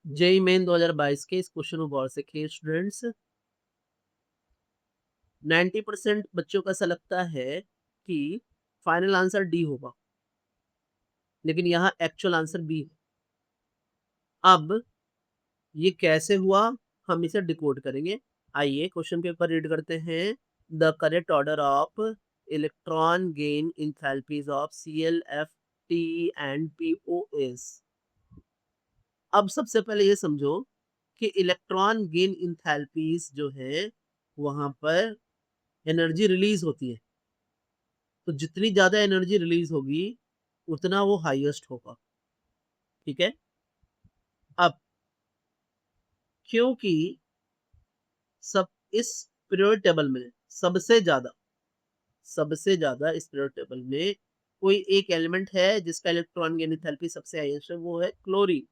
JEE main 2022 के इस question को गौर से देखिए स्टूडेंट्स। 90% बच्चों को ऐसा लगता है कि फाइनल आंसर डी होगा, लेकिन यहाँ एक्चुअल आंसर बी है। अब ये कैसे हुआ, हम इसे डिकोड करेंगे। आइए क्वेश्चन के ऊपर रीड करते हैं। The correct order of electron gain enthalpies of Cl, F, T and PO is. अब सबसे पहले ये समझो कि इलेक्ट्रॉन गेन इंथैल्पीज जो है वहां पर एनर्जी रिलीज होती है, तो जितनी ज्यादा एनर्जी रिलीज होगी उतना वो हाईएस्ट होगा। ठीक है। अब क्योंकि सब इस पीरियोडिक टेबल में सबसे ज्यादा इस पीरियोडिक टेबल में कोई एक एलिमेंट है जिसका इलेक्ट्रॉन गेन एंथैल्पी सबसे हाईएस्ट है, वो है क्लोरीन।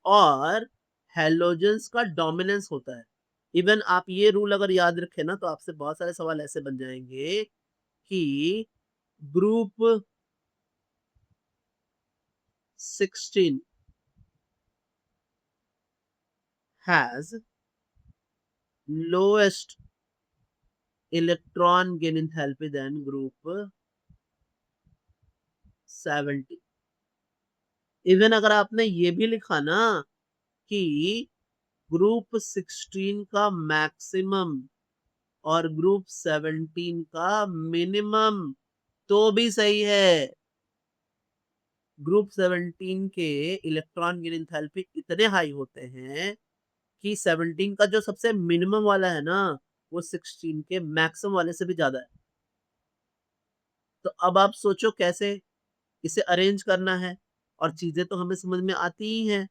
और हैलोजेंस का डोमिनेंस होता है। इवन आप ये रूल अगर याद रखें ना, तो आपसे बहुत सारे सवाल ऐसे बन जाएंगे कि group 16 has lowest electron gain enthalpy than group 70। Even अगर आपने ये भी लिखा ना कि ग्रुप 16 का मैक्सिमम और ग्रुप 17 का मिनिमम, तो भी सही है। ग्रुप 17 के इलेक्ट्रॉन गेन एंथैल्पी इतने हाई होते हैं कि 17 का जो सबसे मिनिमम वाला है ना, वो 16 के मैक्सिमम वाले से भी ज्यादा है। तो अब आप सोचो कैसे इसे अरेंज करना है, और चीजें तो हमें समझ में आती ही हैं।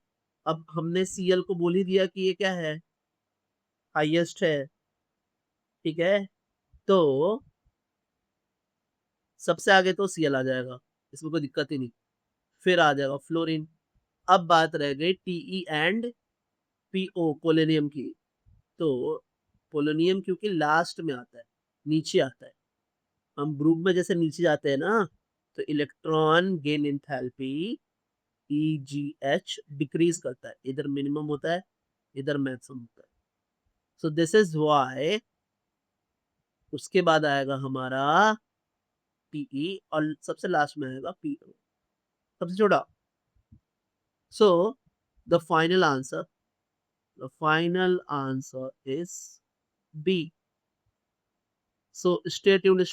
अब हमने Cl को बोल ही दिया कि ये क्या है, हाईएस्ट है। ठीक है। तो सबसे आगे तो Cl आ जाएगा, इसमें कोई दिक्कत ही नहीं। फिर आ जाएगा फ्लोरीन। अब बात रह गई Te एंड PO पोलोनियम की। तो पोलोनियम क्योंकि लास्ट में आता है, नीचे आता है, हम ग्रुप में जैसे नीचे जाते हैं ना, तो electron gain enthalpy EGH decrease करता है। इधर मिनिमम होता है, इधर मैक्सिमम होता है। सो दिस इज वाई उसके बाद आएगा हमारा PE और सबसे लास्ट में आएगा PO, सबसे छोटा। So the final answer the final answer is B। So stay tuned